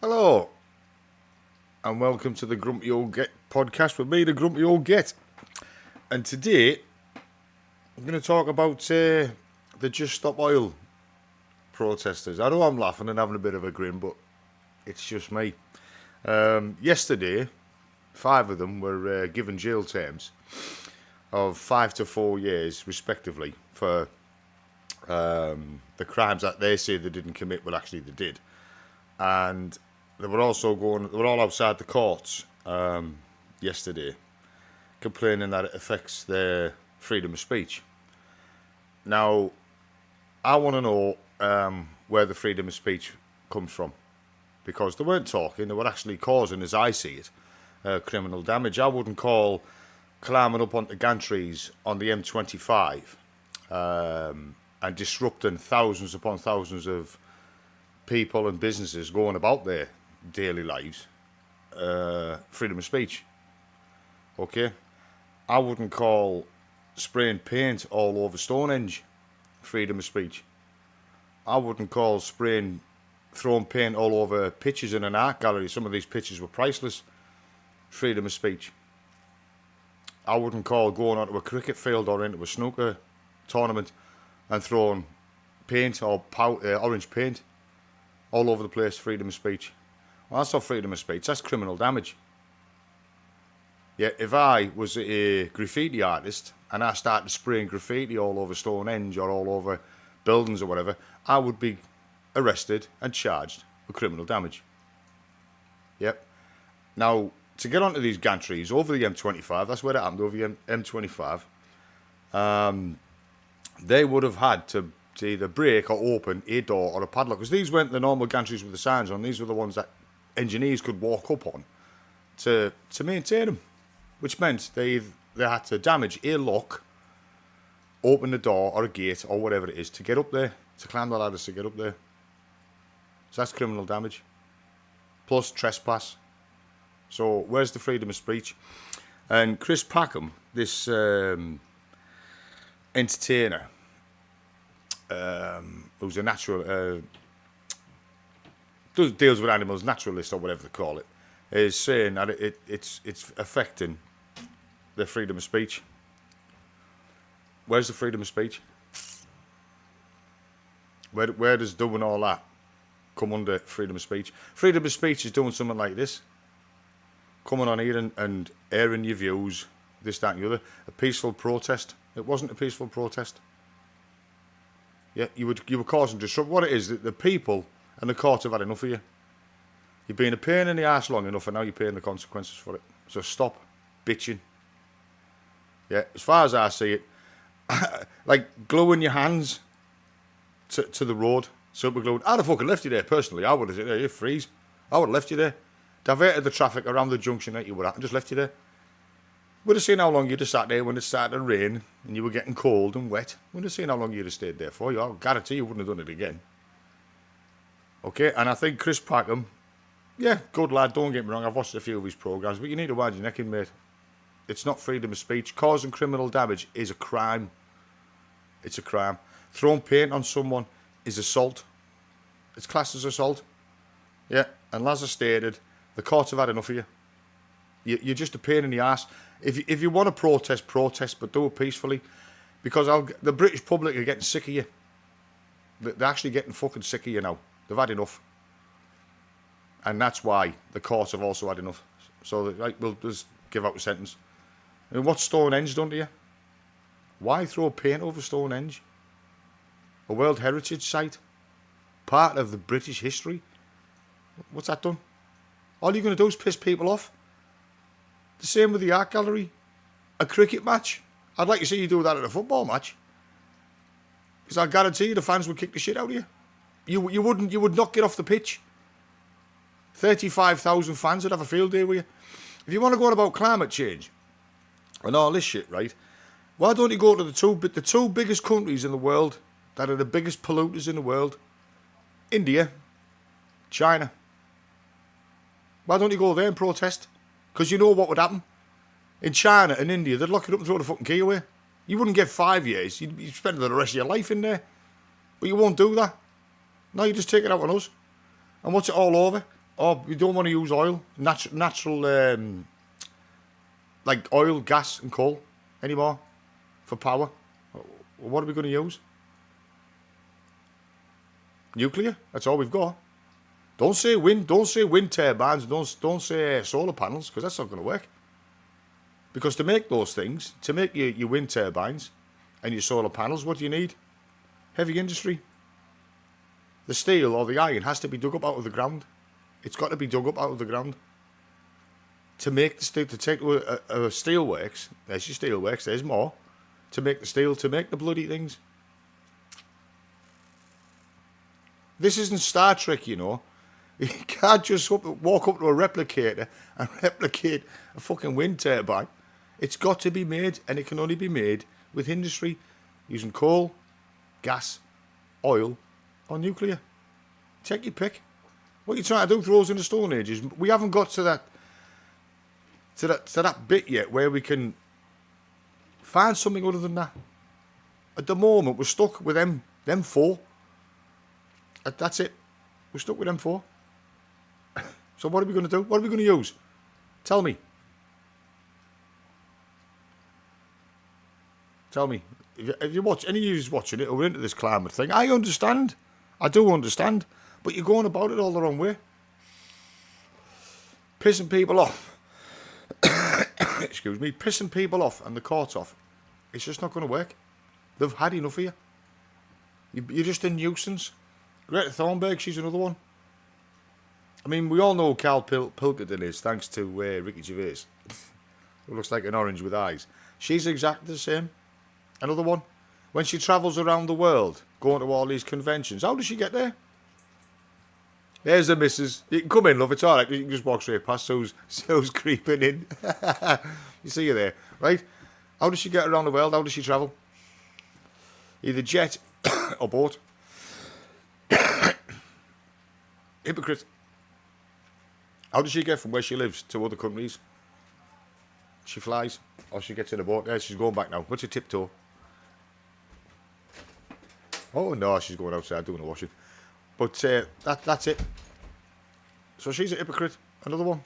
Hello, and welcome to the Grunpy Old Git Podcast with me, the Grunpy Old Git. And today, I'm going to talk about the Just Stop Oil protesters. I know I'm laughing and having a bit of a grin, but it's just me. Yesterday, 5 of them were given jail terms of 5 to 4 years, respectively, for the crimes that they say they didn't commit, but actually they did. And they were all outside the courts yesterday, complaining that it affects their freedom of speech. Now, I want to know where the freedom of speech comes from, because they weren't talking, they were actually causing, as I see it, criminal damage. I wouldn't call climbing up onto gantries on the M25 and disrupting thousands upon thousands of people and businesses going about their daily lives freedom of speech. Okay, I wouldn't call spraying paint all over Stonehenge freedom of speech. I wouldn't call throwing paint all over pictures in an art gallery. Some of these pictures were priceless. Freedom of speech. I wouldn't call going onto a cricket field or into a snooker tournament and throwing paint or orange paint all over the place freedom of speech. Well, that's not freedom of speech, that's criminal damage. Yeah, if I was a graffiti artist and I started spraying graffiti all over Stonehenge or all over buildings or whatever, I would be arrested and charged with criminal damage. Yep. Now, to get onto these gantries over the M25, that's where it happened, over the M25, they would have had to either break or open a door or a padlock, because these weren't the normal gantries with the signs on. These were the ones that engineers could walk up on to maintain them, which meant they had to damage a lock, open the door or a gate or whatever it is to get up there, to climb the ladders to get up there. So that's criminal damage, plus trespass. So where's the freedom of speech? And Chris Packham, this entertainer, who's a natural, deals with animals, naturalist or whatever they call it, is saying that it's affecting their freedom of speech. Where's the freedom of speech? Where does doing all that come under freedom of speech? Freedom of speech is doing something like this, coming on here and airing your views, this, that and the other. A peaceful protest. It wasn't a peaceful protest. Yeah, you were causing disruption. What it is, the people and the courts have had enough of you. You've been a pain in the arse long enough, and now you're paying the consequences for it. So stop bitching. Yeah, as far as I see it, like gluing your hands to the road, super glued. I'd have fucking left you there personally. I would have said, "Hey, you freeze." I would have left you there, diverted the traffic around the junction that you were at, and just left you there. Would have seen how long you'd have sat there when it started to rain and you were getting cold and wet. Would have seen how long you'd have stayed there for. I guarantee you wouldn't have done it again. Okay, and I think Chris Packham, yeah, good lad, don't get me wrong, I've watched a few of his programmes, but you need to wind your neck in, mate. It's not freedom of speech. Causing criminal damage is a crime. It's a crime. Throwing paint on someone is assault. It's classed as assault. Yeah, and as I stated, the courts have had enough of you. You're just a pain in the arse. If you want to protest, but do it peacefully, because the British public are getting sick of you. They're actually getting fucking sick of you now. They've had enough. And that's why the courts have also had enough. So, right, we'll just give out a sentence. I mean, what's Stonehenge done to you? Why throw paint over Stonehenge? A World Heritage Site? Part of the British history? What's that done? All you're going to do is piss people off. The same with the art gallery. A cricket match. I'd like to see you do that at a football match. Because I guarantee you the fans would kick the shit out of you. You would not get off the pitch. 35,000 fans would have a field day with you. If you want to go on about climate change and all this shit, right? Why don't you go to the two biggest countries in the world that are the biggest polluters in the world? India, China. Why don't you go there and protest? Because you know what would happen. In China and India, they'd lock it up and throw the fucking key away. You wouldn't get 5 years. You'd spend the rest of your life in there. But you won't do that. No, you just take it out on us. And what's it all over? Oh, we don't want to use oil, natural, like oil, gas, and coal anymore for power. What are we going to use? Nuclear. That's all we've got. Don't say wind. Don't say wind turbines. Don't say solar panels, because that's not going to work. Because to make those things, to make your wind turbines and your solar panels, what do you need? Heavy industry. The steel or the iron has to be dug up out of the ground. It's got to be dug up out of the ground. To make the steel, to take a steel works, there's your steel works, there's more. To make the steel, to make the bloody things. This isn't Star Trek, you know. You can't just walk up to a replicator and replicate a fucking wind turbine. It's got to be made, and it can only be made with industry using coal, gas, oil, or nuclear. Take your pick. What you're trying to do throws in the Stone Ages. We haven't got to that bit yet where we can find something other than that. At the moment, we're stuck with them four. That's it. We're stuck with them four. So what are we going to do? What are we going to use? Tell me. Tell me. If you watch, any of you watching it or into this climate thing, I understand. I do understand. But you're going about it all the wrong way. Pissing people off. Excuse me. Pissing people off and the courts off. It's just not going to work. They've had enough of you. You're just a nuisance. Greta Thunberg, she's another one. I mean, we all know Carl Pilkington is, thanks to Ricky Gervais. Who looks like an orange with eyes. She's exactly the same. Another one. When she travels around the world, going to all these conventions, how does she get there? There's the missus. You can come in, love. It's all right. You can just walk straight past. So's creeping in. You see her there, right? How does she get around the world? How does she travel? Either jet or boat. Hypocrite. How does she get from where she lives to other countries? She flies, or she gets in a boat. Yeah, she's going back now. What's your tiptoe? Oh no, she's going outside doing the washing. But that's it. So she's a hypocrite. Another one.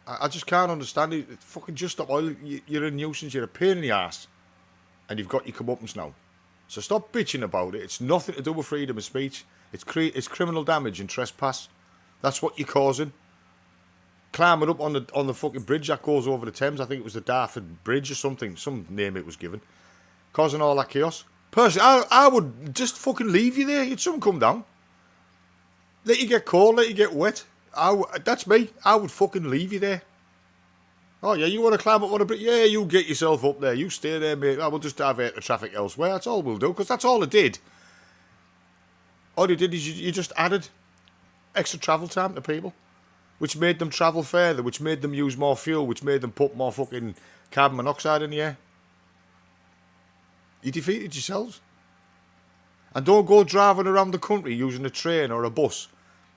I just can't understand it. Fucking just stop oil. You're a nuisance. You're a pain in the ass, and you've got your comeuppance now. So stop bitching about it. It's nothing to do with freedom of speech. It's criminal damage and trespass. That's what you're causing. Climbing up on the fucking bridge that goes over the Thames. I think it was the Dartford Bridge or something. Some name it was given. Causing all that chaos. Personally, I would just fucking leave you there. You'd soon come down. Let you get cold, let you get wet. That's me. I would fucking leave you there. Oh yeah, you want to climb up on a bridge? Yeah, you get yourself up there. You stay there, mate. I will just divert the traffic elsewhere. That's all we'll do, because that's all it did. All you did is you just added extra travel time to people, which made them travel further, which made them use more fuel, which made them put more fucking carbon monoxide in the air. You defeated yourselves. And don't go driving around the country using a train or a bus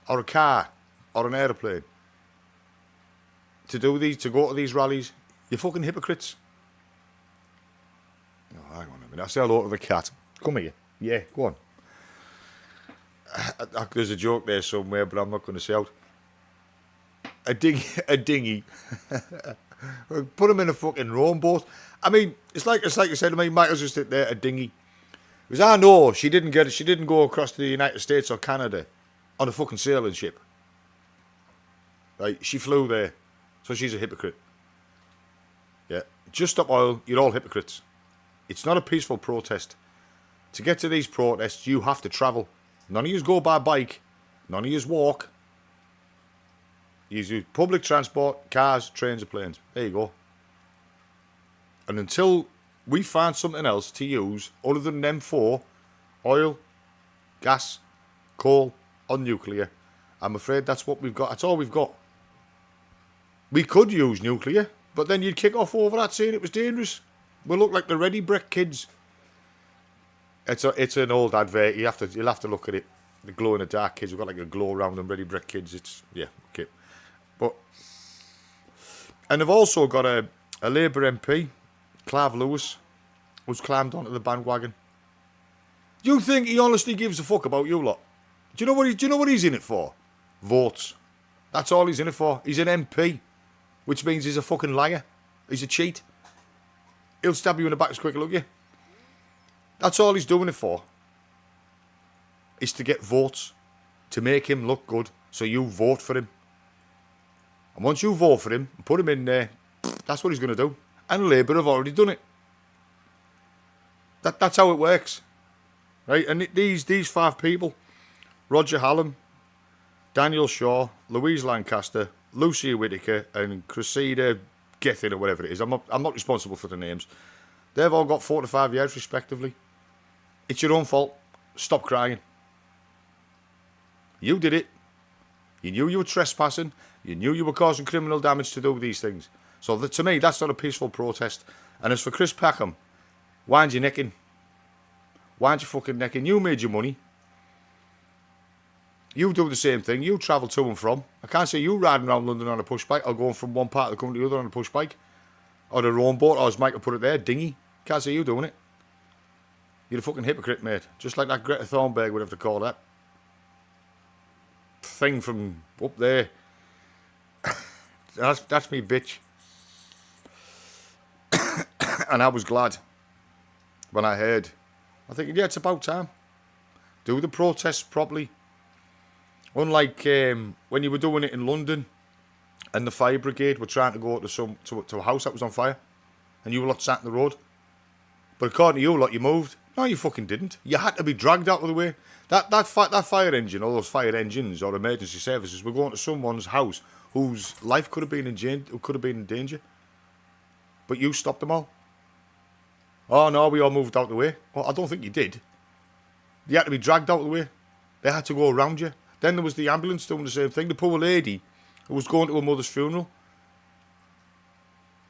or a car or an aeroplane to go to these rallies. You're fucking hypocrites. Oh, hang on a minute. I'll say hello to the cat. Come here. Yeah, go on. There's a joke there somewhere, but I'm not going to say out. A dinghy. Put him in a fucking rowboat. I mean, it's like you said to me, Michael's just sit there, a dinghy. Because I know she didn't go across to the United States or Canada on a fucking sailing ship. Right? She flew there. So she's a hypocrite. Yeah. Just stop oil, you're all hypocrites. It's not a peaceful protest. To get to these protests, you have to travel. None of you go by bike. None of you walk. You use public transport, cars, trains, or planes. There you go. And until we find something else to use other than them four, oil, gas, coal, or nuclear, I'm afraid that's what we've got. That's all we've got. We could use nuclear, but then you'd kick off over that saying it was dangerous. We'll look like the Ready Brick Kids. It's an old advert. You'll have to look at it. The glow in the dark kids. We've got like a glow around them. Ready Brick Kids. Yeah, okay. And they've also got a Labour MP, Clive Lewis, who's climbed onto the bandwagon. Do you think he honestly gives a fuck about you lot? Do you know what he's in it for? votes. That's all he's in it for. He's an MP, which means he's a fucking liar. He's a cheat. He'll stab you in the back as quick as look you. That's all he's doing it for. Is to get votes. To make him look good. So you vote for him. And once you vote for him and put him in there, that's what he's going to do. And Labour have already done it. That's how it works. Right? And these 5 people, Roger Hallam, Daniel Shaw, Louise Lancaster, Lucia Whitaker, and Cressida Gethin, or whatever it is. I'm not responsible for the names. They've all got 4 to 5 years, respectively. It's your own fault. Stop crying. You did it. You knew you were trespassing. You knew you were causing criminal damage to do these things. So to me, that's not a peaceful protest. And as for Chris Packham, why aren't you necking? Why aren't you fucking necking? You made your money. You do the same thing. You travel to and from. I can't see you riding around London on a push bike or going from one part of the country to the other on a push bike. Or a rowboat, or as Michael put it there, dinghy. Can't see you doing it. You're a fucking hypocrite, mate. Just like that Greta Thunberg, whatever to call that thing from up there. That's me bitch. And I was glad when I heard. I think, yeah, it's about time. Do the protests properly. Unlike when you were doing it in London and the fire brigade were trying to go to a house that was on fire and you were lot sat in the road. But according to you lot, you moved. No, you fucking didn't. You had to be dragged out of the way. That fire engine, or those fire engines or emergency services were going to someone's house whose life could have been in danger. But you stopped them all. Oh no, we all moved out of the way. Well, I don't think you did. You had to be dragged out of the way. They had to go around you. Then there was the ambulance doing the same thing. The poor lady who was going to her mother's funeral.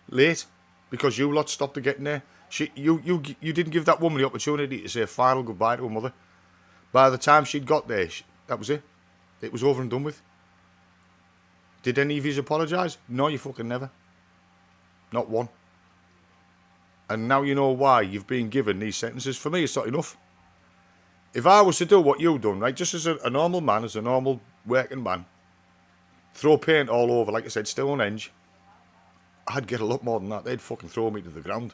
Late. Because you lot stopped her getting there. You didn't give that woman the opportunity to say a final goodbye to her mother. By the time she'd got there, that was it. It was over and done with. Did any of you apologise? No, you fucking never. Not one. And now you know why you've been given these sentences. For me, it's not enough. If I was to do what you've done, right, just as a normal man, as a normal working man, throw paint all over, like I said, Stonehenge, I'd get a lot more than that. They'd fucking throw me to the ground.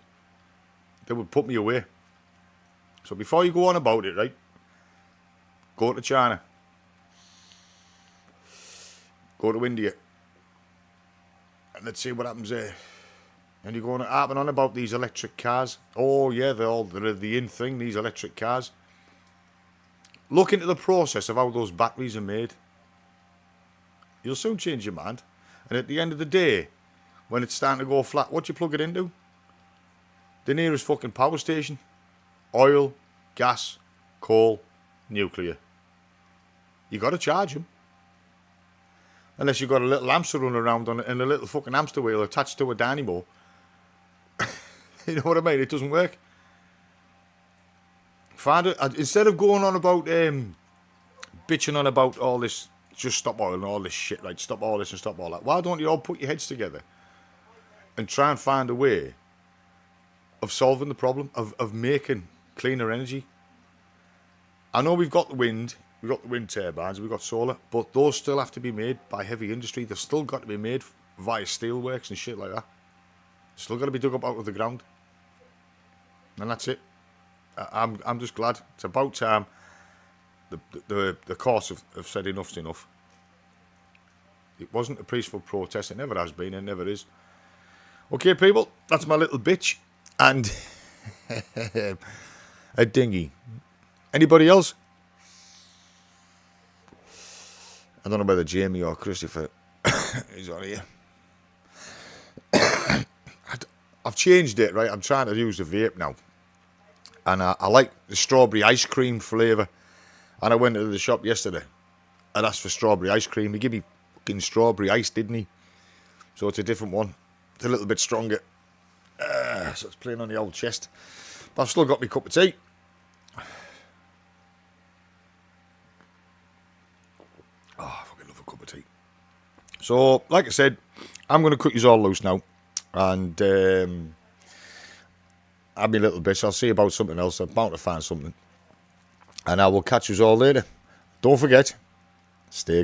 They would put me away. So before you go on about it, right, go to China. Go to India. And let's see what happens there. And you're going to harping on about these electric cars. Oh yeah, they're the in thing, these electric cars. Look into the process of how those batteries are made. You'll soon change your mind. And at the end of the day, when it's starting to go flat, what do you plug it into? The nearest fucking power station. Oil, gas, coal, nuclear. You got to charge them. Unless you've got a little hamster running around on it and a little fucking hamster wheel attached to a dynamo. You know what I mean? It doesn't work. Instead of going on about bitching on about all this, just stop oil and all this shit, like stop all this and stop all that. Why don't you all put your heads together and try and find a way of solving the problem of making cleaner energy? I know we've got the wind turbines, we've got solar, but those still have to be made by heavy industry. They've still got to be made via steelworks and shit like that. Still got to be dug up out of the ground. And that's it. I'm just glad. It's about time the courts have said enough's enough. It wasn't a peaceful protest. It never has been. It never is. Okay, people. That's my little bitch. And a dinghy. Anybody else? I don't know whether Jamie or Christopher is on here. I've changed it, right? I'm trying to use the vape now. And I like the strawberry ice cream flavour. And I went to the shop yesterday and asked for strawberry ice cream. He gave me fucking strawberry ice, didn't he? So it's a different one. It's a little bit stronger. So it's playing on the old chest. But I've still got my cup of tea. Oh, I fucking love a cup of tea. So, like I said, I'm going to cut you all loose now. And have me a little bitch. I'll see about something else. I'm bound to find something. And I will catch you all later. Don't forget, stay